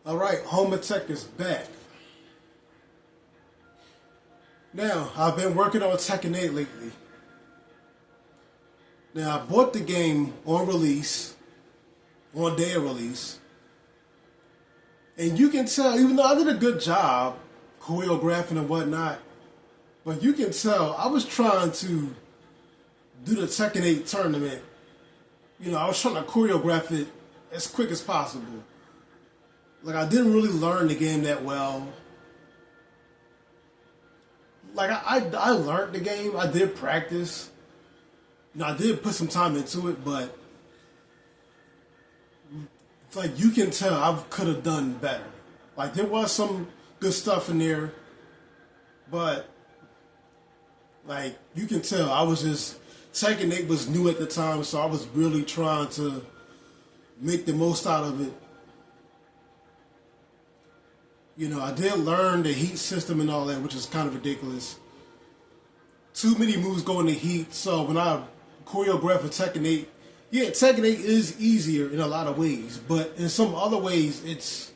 All right, Home Tech is back. Now, I've been working on Tekken 8 lately. Now, I bought the game on release, on day of release. And you can tell, even though I did a good job choreographing and whatnot, but you can tell I was trying to do the Tekken 8 tournament. I was trying to choreograph it as quick as possible. Like, I didn't really learn the game that well. Like, I learned the game. I did practice. I did put some time into it, but it's like you can tell I could have done better. Like, there was some good stuff in there, but like, you can tell I was just, Tekken 8 was new at the time, so I was really trying to make the most out of it. I did learn the heat system and all that, which is kind of ridiculous. Too many moves go into heat, so when I choreograph for Tekken 8, yeah, Tekken 8 is easier in a lot of ways, but in some other ways, it's,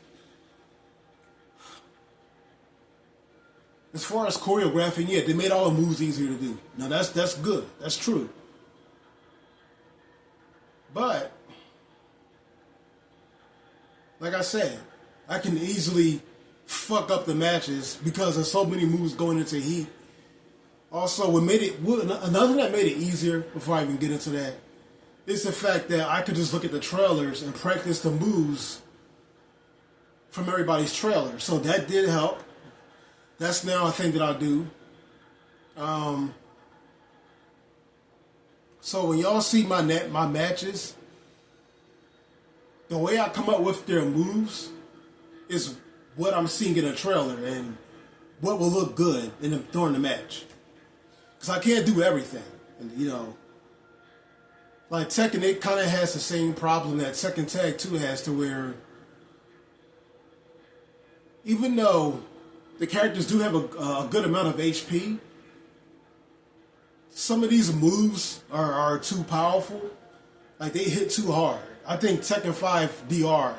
as far as choreographing, yeah, they made all the moves easier to do. Now that's good, that's true. But, like I said, I can easily fuck up the matches because of so many moves going into heat. Also, another thing that made it easier, before I even get into that, is the fact that I could just look at the trailers and practice the moves from everybody's trailer. So that did help. That's now a thing that I do. So when y'all see my matches, the way I come up with their moves is what I'm seeing in a trailer and what will look good during the match. Because I can't do everything. And, like Tekken 8 kind of has the same problem that Tekken Tag 2 has, to where even though the characters do have a good amount of HP, some of these moves are too powerful. Like, they hit too hard. I think Tekken 5 DR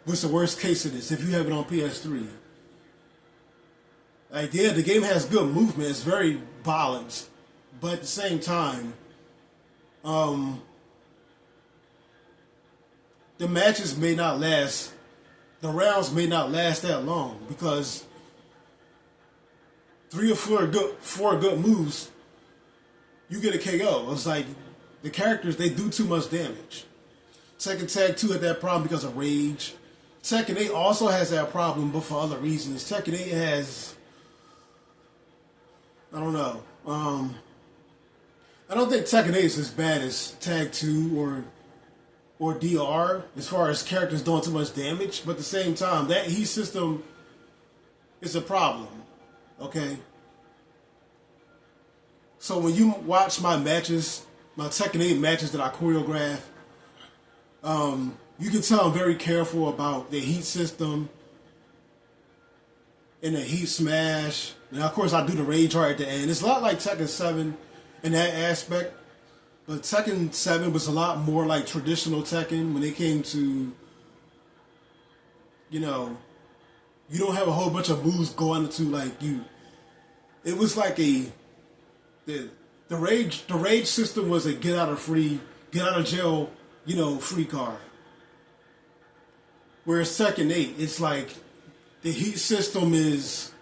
was the worst case of this if you have it on PS3. Like, yeah, the game has good movement. It's very balanced. But at the same time, the matches may not last, the rounds may not last that long, because 3 or 4 good moves, you get a KO. It's like, the characters, they do too much damage. Tekken Tag 2 had that problem because of rage. Tekken 8 also has that problem, but for other reasons. Tekken 8 has, I don't know. I don't think Tekken 8 is as bad as Tag 2 or DR as far as characters doing too much damage, but at the same time, that heat system is a problem. Okay? So when you watch my matches, my Tekken 8 matches that I choreograph, you can tell I'm very careful about the heat system and the heat smash. And of course, I do the rage art at the end. It's a lot like Tekken 7 in that aspect, but Tekken 7 was a lot more like traditional Tekken when it came to, you don't have a whole bunch of moves going into, like, you. It was like the rage system was a get out of jail, free card. Whereas Tekken 8, it's like the heat system is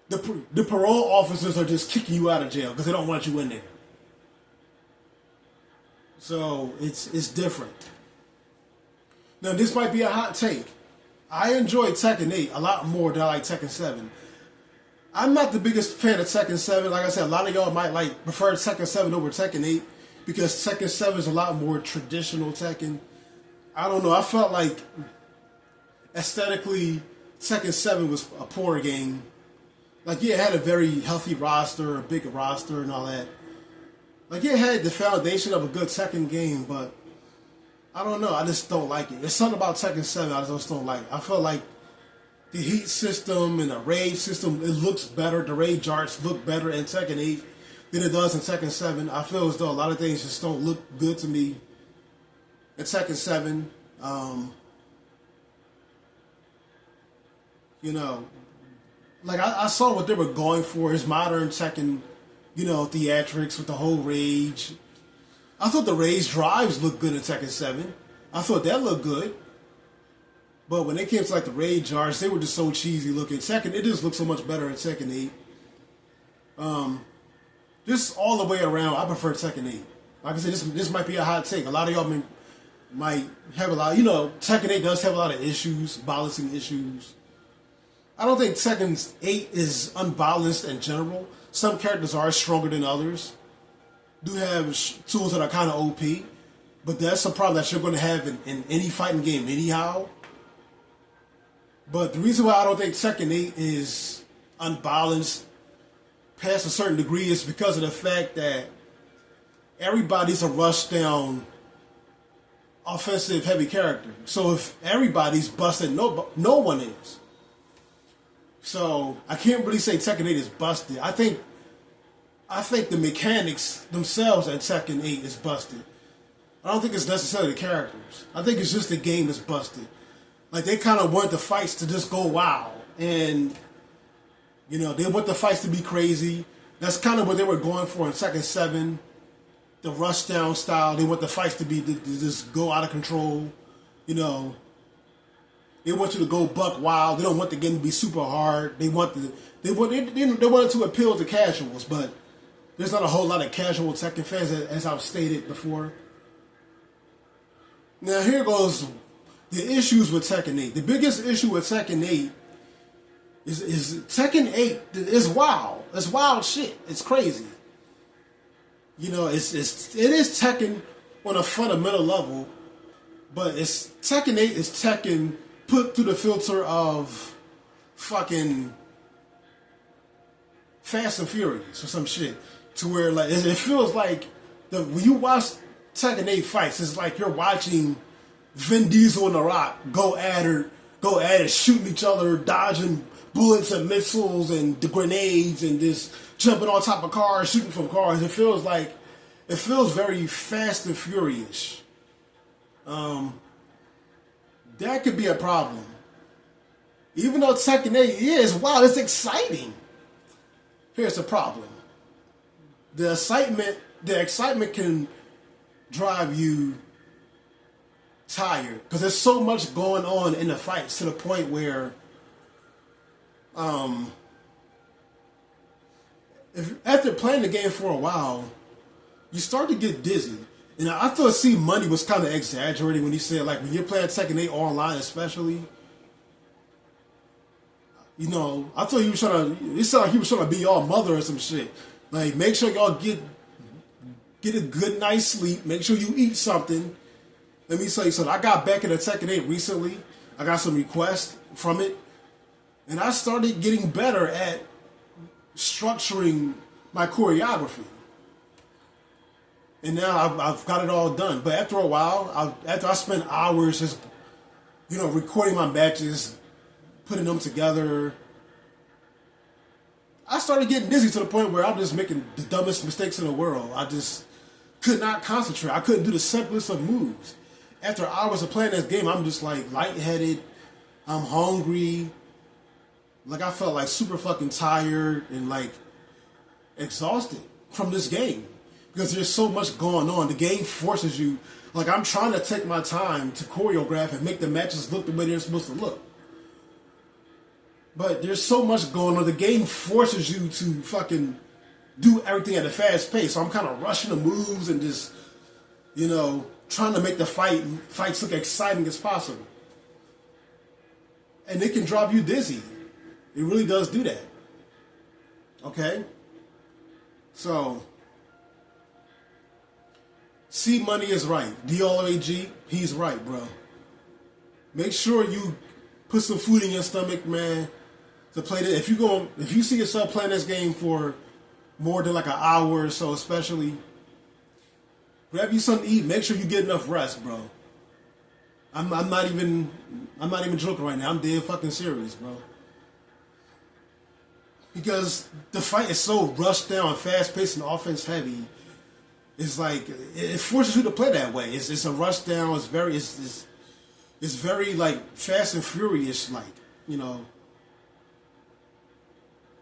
the parole officers are just kicking you out of jail because they don't want you in there. So it's different. Now, this might be a hot take. I enjoy Tekken 8 a lot more than I like Tekken 7. I'm not the biggest fan of Tekken 7. Like I said, a lot of y'all might prefer Tekken 7 over Tekken 8 because Tekken 7 is a lot more traditional Tekken. I don't know. I felt like aesthetically, Tekken 7 was a poor game. Like, yeah, it had a very healthy roster, a big roster and all that. Like, yeah, it had the foundation of a good Tekken game, but I don't know. I just don't like it. There's something about Tekken 7 I just don't like. I feel like the heat system and the rage system, it looks better. The rage arts look better in Tekken 8 than it does in Tekken 7. I feel as though a lot of things just don't look good to me in Tekken 7. You know, like I saw what they were going for, his modern Tekken, theatrics with the whole rage. I thought the rage drives looked good in Tekken 7. I thought that looked good. But when it came to like the rage arts, they were just so cheesy looking. Tekken, it just looked so much better in Tekken 8. Just all the way around, I prefer Tekken 8. Like I said, this might be a hot take. A lot of y'all might have a lot, Tekken 8 does have a lot of issues, balancing issues. I don't think Tekken 8 is unbalanced in general. Some characters are stronger than others. Do have tools that are kind of OP. But that's a problem that you're going to have in any fighting game anyhow. But the reason why I don't think Tekken 8 is unbalanced past a certain degree is because of the fact that everybody's a rush down offensive heavy character. So if everybody's busted, no one is. So I can't really say Tekken 8 is busted. I think the mechanics themselves at Tekken 8 is busted. I don't think it's necessarily the characters. I think it's just the game is busted. Like they kind of want the fights to just go wild. And they want the fights to be crazy. That's kind of what they were going for in Tekken 7. The rush down style. They want the fights to just go out of control. They want you to go buck wild. They don't want the game to be super hard. They want it to appeal to casuals, but there's not a whole lot of casual Tekken fans, as I've stated before. Now here goes the issues with Tekken 8. The biggest issue with Tekken 8 is Tekken 8 is wild. It's wild shit. It's crazy. It is Tekken on a fundamental level, but Tekken 8 is Tekken put through the filter of fucking Fast and Furious or some shit, to where like it feels like when you watch Tekken 8 fights, it's like you're watching Vin Diesel and The Rock go at it, shooting each other, dodging bullets and missiles and the grenades and just jumping on top of cars, shooting from cars. It feels very Fast and Furious. That could be a problem. Even though Tekken 8 is, wow, it's exciting. Here's the problem. The excitement can drive you tired because there's so much going on in the fights to the point where if after playing the game for a while, you start to get dizzy. And I thought C Money was kind of exaggerating when he said, like, when you're playing Tekken 8 online especially, I thought he was trying to, it sounded like he was trying to be y'all mother or some shit. Like, make sure y'all get a good night's sleep. Make sure you eat something. Let me tell you something. I got back into Tekken 8 recently. I got some requests from it. And I started getting better at structuring my choreography. And now I've got it all done. But after a while, after I spent hours just, recording my matches, putting them together, I started getting dizzy to the point where I'm just making the dumbest mistakes in the world. I just could not concentrate. I couldn't do the simplest of moves. After hours of playing this game, I'm just like lightheaded. I'm hungry. Like I felt like super fucking tired and like exhausted from this game. Because there's so much going on. The game forces you. Like I'm trying to take my time to choreograph and make the matches look the way they're supposed to look. But there's so much going on. The game forces you to fucking do everything at a fast pace. So I'm kind of rushing the moves and just, trying to make the fights look exciting as possible. And it can drive you dizzy. It really does do that. Okay? So, C Money is right. DLAG, he's right, bro. Make sure you put some food in your stomach, man, to play this. If you see yourself playing this game for more than like an hour or so, especially, grab you something to eat. Make sure you get enough rest, bro. I'm not even joking right now. I'm dead fucking serious, bro. Because the fight is so rushed down, fast paced, and offense heavy. It's like it forces you to play that way. It's a rush down. It's very like Fast and Furious, like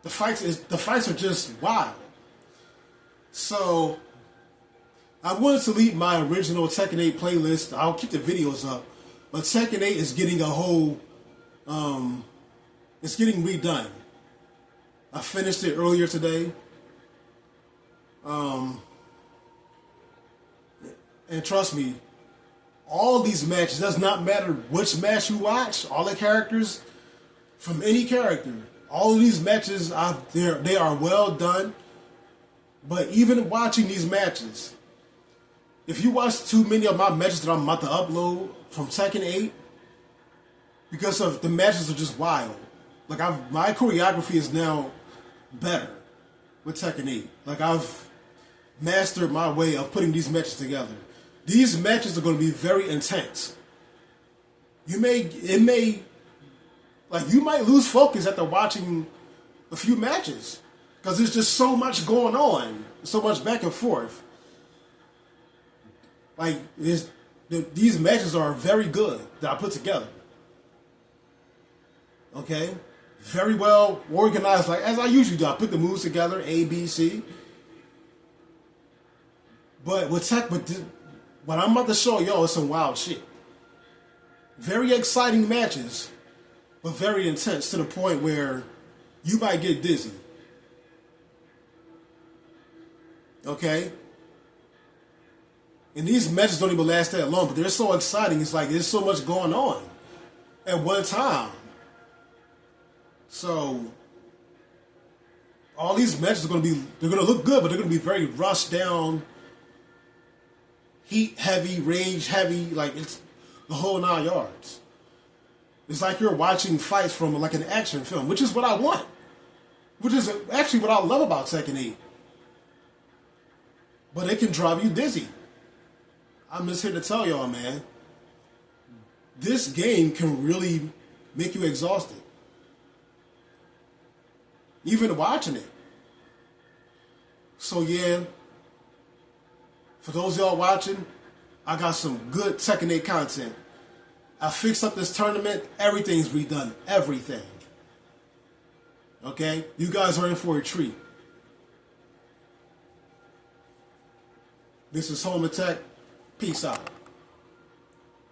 The fights are just wild. So I wanted to leave my original Tekken 8 playlist. I'll keep the videos up, but Tekken 8 is getting a whole, it's getting redone. I finished it earlier today. And trust me, all these matches, does not matter which match you watch, all the characters, from any character, all of these matches, they are well done. But even watching these matches, if you watch too many of my matches that I'm about to upload from Tekken 8, because of the matches are just wild. Like my choreography is now better with Tekken 8. Like I've mastered my way of putting these matches together. These matches are going to be very intense. You might lose focus after watching a few matches because there's just so much going on, so much back and forth. Like these matches are very good that I put together. Okay, very well organized, like as I usually do. I put the moves together, A, B, C. But what I'm about to show y'all is some wild shit. Very exciting matches, but very intense to the point where you might get dizzy. Okay? And these matches don't even last that long, but they're so exciting. It's like there's so much going on at one time. So all these matches are going to look good, but they're going to be very rushed down, heat heavy, rage heavy, like it's the whole 9 yards. It's like you're watching fights from like an action film, which is what I want. Which is actually what I love about Tekken 8. But it can drive you dizzy. I'm just here to tell y'all, man, this game can really make you exhausted. Even watching it. So yeah, for those of y'all watching, I got some good Tekken 8 content. I fixed up this tournament. Everything's redone. Everything. Okay? You guys are in for a treat. This is Home Attack. Peace out.